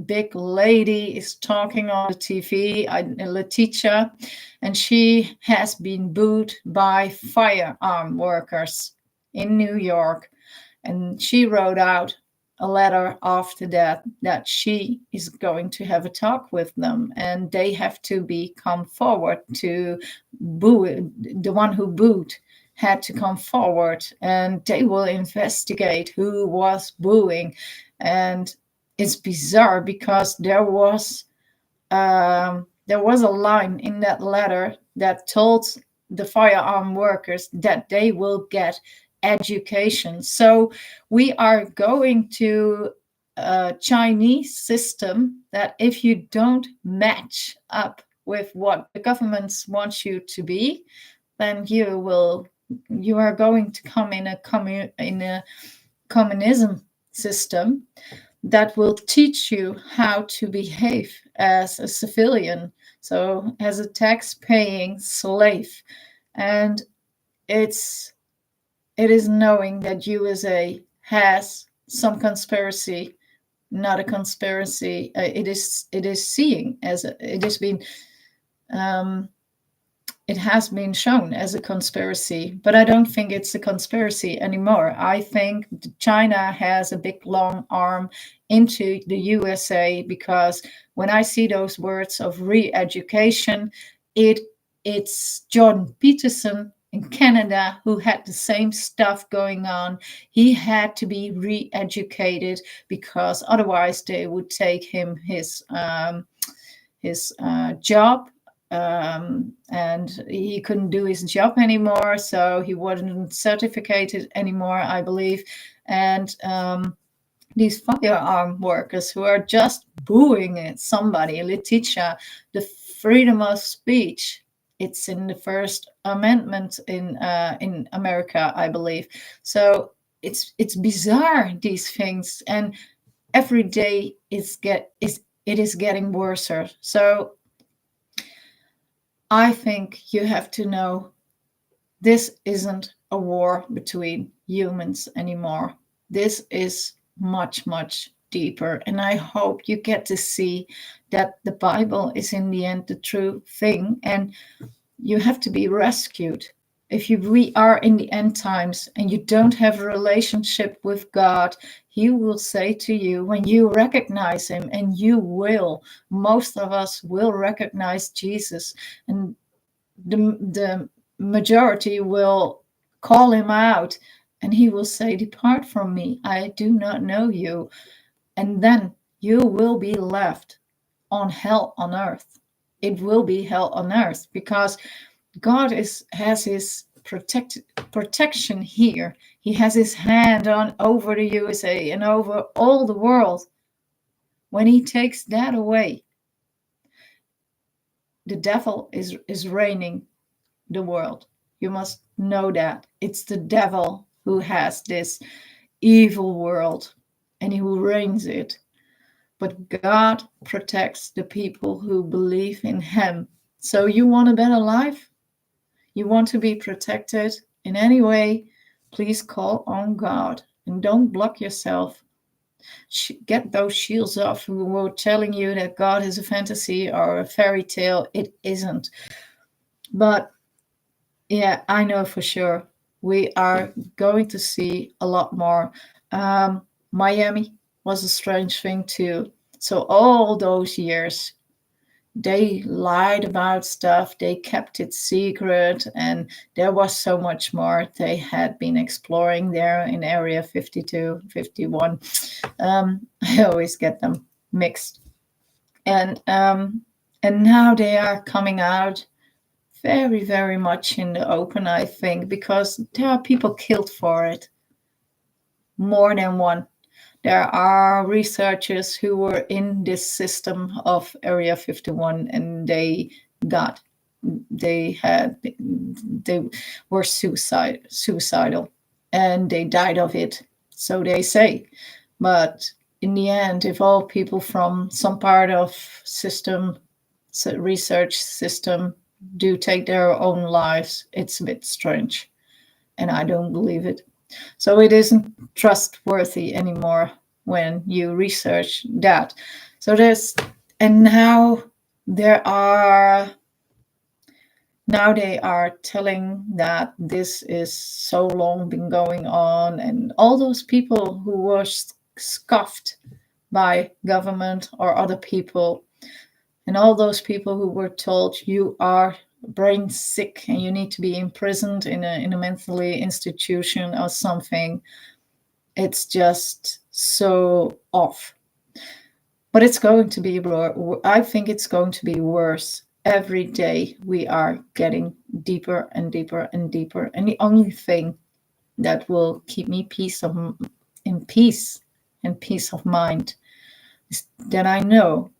S1: big lady is talking on the TV, Letitia, and she has been booed by firearm workers in New York. And she wrote out a letter after that she is going to have a talk with them, and they have to come forward to boo. The one who booed had to come forward, and they will investigate who was booing. And it's bizarre because there was a line in that letter that told the firearm workers that they will get education. So we are going to a Chinese system that if you don't match up with what the government wants you to be, then you are going to come in a communism system that will teach you how to behave as a civilian, so as a tax-paying slave. And it is knowing that USA has some conspiracy, not a conspiracy. It is seeing as it has been. It has been shown as a conspiracy, but I don't think it's a conspiracy anymore. I think China has a big long arm into the USA, because when I see those words of re-education, it's Jordan Peterson in Canada who had the same stuff going on. He had to be re-educated because otherwise they would take him his job, and he couldn't do his job anymore, so he wasn't certificated anymore, I believe. And these firearm workers who are just booing at somebody, Letitia, the freedom of speech, it's in the First Amendment in America, I believe. So it's bizarre, these things, and every day it is getting worse. So I think you have to know this isn't a war between humans anymore. This is much, much deeper. And I hope you get to see that the Bible is in the end the true thing. And you have to be rescued. If we are in the end times and you don't have a relationship with God, he will say to you, when you recognize him, and most of us will recognize Jesus, and the majority will call him out, and he will say, "Depart from me, I do not know you." And then you will be left on hell on earth. It will be hell on earth, because God has his protection here. He has his hand on over the USA and over all the world. When he takes that away, the devil is reigning the world. You must know that. It's the devil who has this evil world, and who reigns it. But God protects the people who believe in him. So you want a better life? You want to be protected in any way? Please call on God and don't block yourself. Get those shields off who were telling you that God is a fantasy or a fairy tale. It isn't. But yeah, I know for sure we are going to see a lot more. Miami was a strange thing too. So all those years, they lied about stuff, they kept it secret, and there was so much more they had been exploring there in Area 52, 51. I always get them mixed. And now they are coming out very, very much in the open, I think, because there are people killed for it. More than one. There are researchers who were in this system of Area 51, and they were suicidal, and they died of it, so they say. But in the end, if all people from some part of research system do take their own lives, it's a bit strange, and I don't believe it. So it isn't trustworthy anymore when you research that. So and there are now they are telling that this is so long been going on, and all those people who were scoffed by government or other people, and all those people who were told you are brain sick and you need to be imprisoned in a mentally institution or something. It's just so off. But it's going to be, I think it's going to be worse. Every day we are getting deeper and deeper and deeper. And the only thing that will keep me in peace and peace of mind is that I know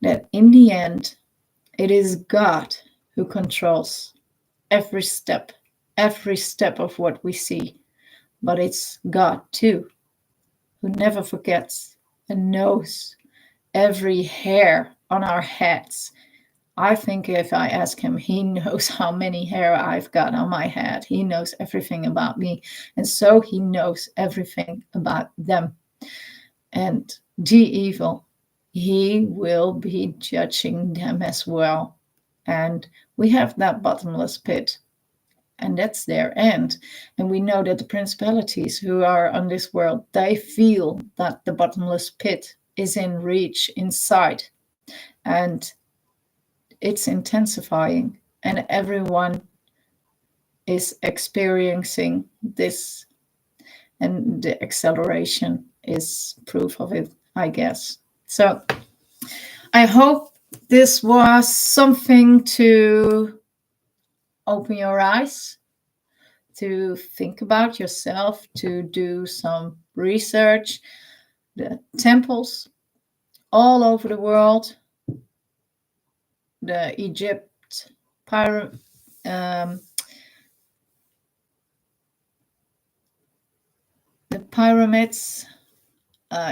S1: that in the end, it is God who controls every step of what we see. But it's God too, who never forgets and knows every hair on our heads. I think if I ask him, he knows how many hair I've got on my head. He knows everything about me. And so he knows everything about them. And the evil, he will be judging them as well. And we have that bottomless pit. And that's their end. And we know that the principalities who are on this world, they feel that the bottomless pit is in reach, in sight. And it's intensifying. And everyone is experiencing this. And the acceleration is proof of it, I guess. So I hope this was something to open your eyes, to think about yourself, to do some research. The temples all over the world, the the pyramids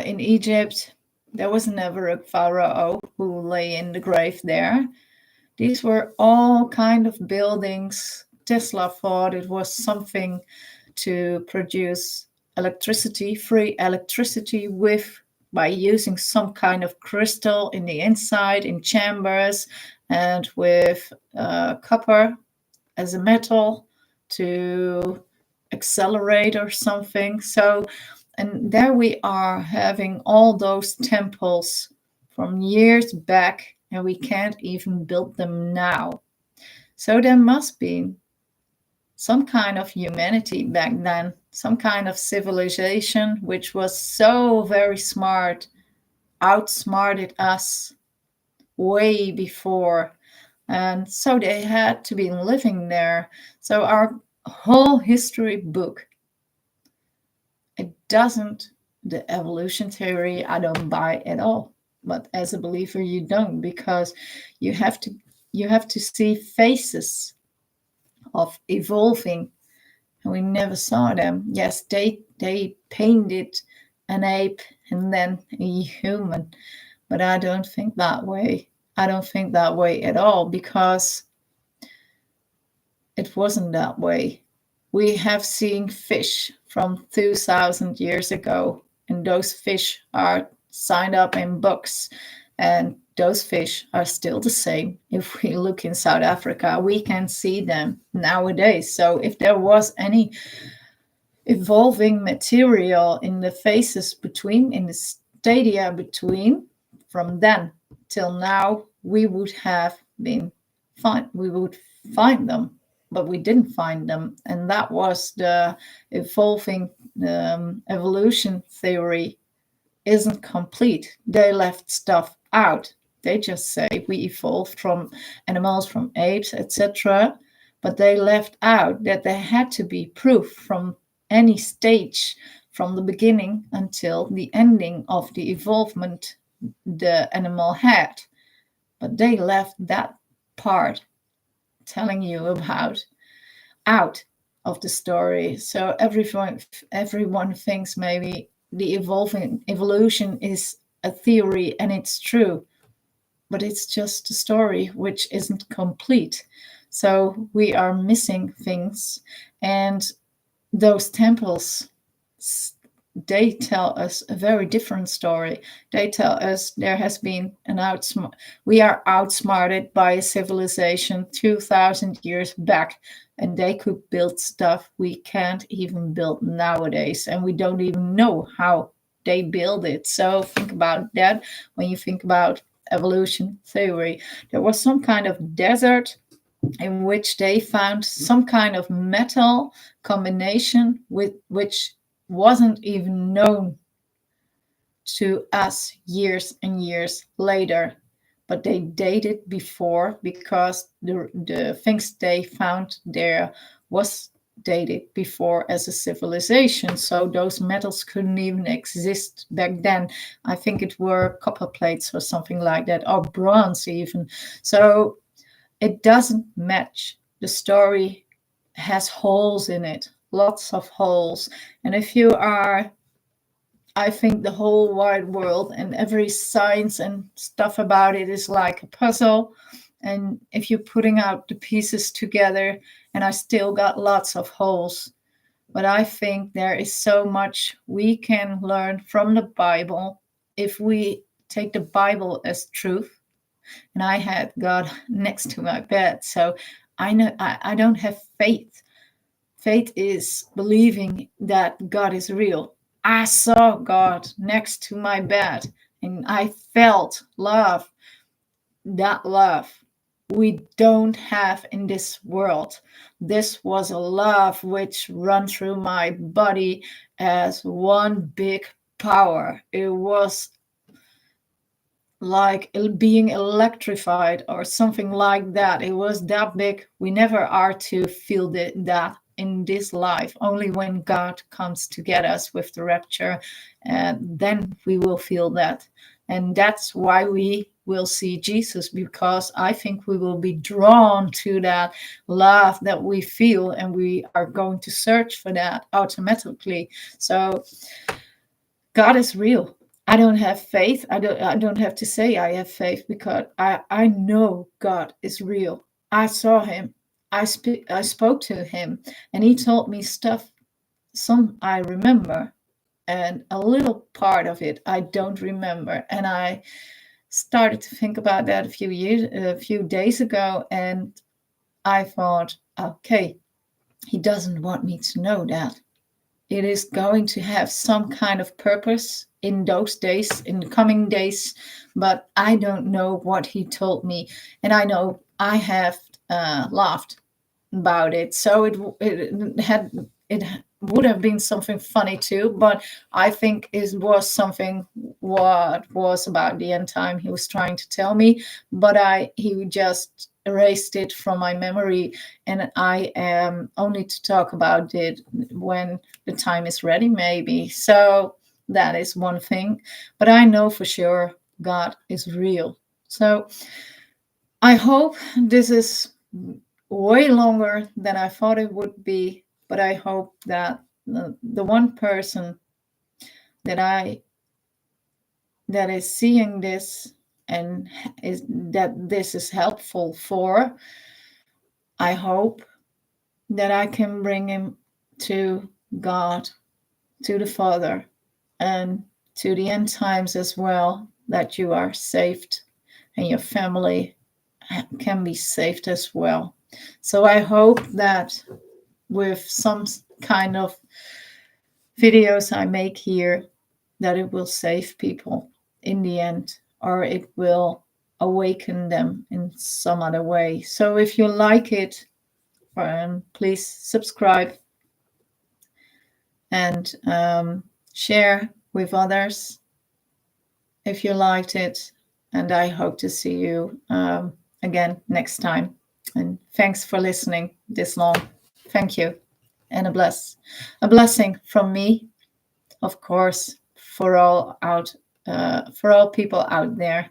S1: in Egypt. There was never a pharaoh who lay in the grave there. These were all kind of buildings. Tesla thought it was something to produce electricity, free electricity by using some kind of crystal in the inside, in chambers, and with copper as a metal to accelerate or something. So, and there we are having all those temples from years back, and we can't even build them now. So there must be some kind of humanity back then, some kind of civilization which was so very smart, outsmarted us way before. And so they had to be living there. So our whole history book, it doesn't, the evolution theory, I don't buy at all. But as a believer, you don't, because you have to see phases of evolving, and we never saw them. Yes, they painted an ape and then a human, but I don't think that way. I don't think that way at all, because it wasn't that way. We have seen fish from 2,000 years ago, and those fish are signed up in books, and those fish are still the same. If we look in South Africa, we can see them nowadays. So if there was any evolving material in the phases between, in the stadia between, from then till now, we would find them, but we didn't find them. And that was the evolving evolution theory isn't complete. They left stuff out. They just say we evolved from animals, from apes, etc. But they left out that there had to be proof from any stage, from the beginning until the ending of the evolvement the animal had. But they left that part telling you about out of the story. So everyone thinks maybe the evolution is a theory and it's true, but it's just a story which isn't complete. So we are missing things. And those temples, they tell us a very different story. They tell us there has been we are outsmarted by a civilization 2,000 years back, and they could build stuff we can't even build nowadays, and we don't even know how they build it. So think about that when you think about evolution theory. There was some kind of desert in which they found some kind of metal combination with which wasn't even known to us years and years later, but they dated before because the things they found there was dated before as a civilization. So those metals couldn't even exist back then. I think it were copper plates or something like that, or bronze even. So it doesn't match. The story has holes in it, lots of holes. And if you are, I think the whole wide world and every science and stuff about it is like a puzzle. And if you're putting out the pieces together, and I still got lots of holes, but I think there is so much we can learn from the Bible if we take the Bible as truth. And I had God next to my bed. So I know I don't have faith. Faith is believing that God is real. I saw God next to my bed and I felt love. That love we don't have in this world. This was a love which ran through my body as one big power. It was like being electrified or something like that. It was that big. We never are to feel that in this life. Only when God comes to get us with the rapture, and then we will feel that. And that's why we will see Jesus, because I think we will be drawn to that love that we feel, and we are going to search for that automatically. So God is real. I don't have faith. I don't have to say I have faith, because I know God is real. I saw him. I spoke to him, and he told me stuff. Some I remember, and a little part of it I don't remember. And I started to think about that a few days ago, and I thought, okay, he doesn't want me to know that. It is going to have some kind of purpose in those days, in the coming days, but I don't know what he told me. And I know I have laughed about it. So it would have been something funny too, but I think it was something what was about the end time he was trying to tell me, but he just erased it from my memory, and I am only to talk about it when the time is ready, maybe. So that is one thing, but I know for sure God is real. So I hope this is way longer than I thought it would be, but I hope that the one person that is seeing this and is that this is helpful for, I hope that I can bring him to God, to the Father, and to the end times as well, that you are saved and your family can be saved as well. So I hope that with some kind of videos I make here, that it will save people in the end, or it will awaken them in some other way. So if you like it, please subscribe and share with others if you liked it. And I hope to see you again next time. And thanks for listening this long. Thank you. And a blessing from me, of course, for all people out there.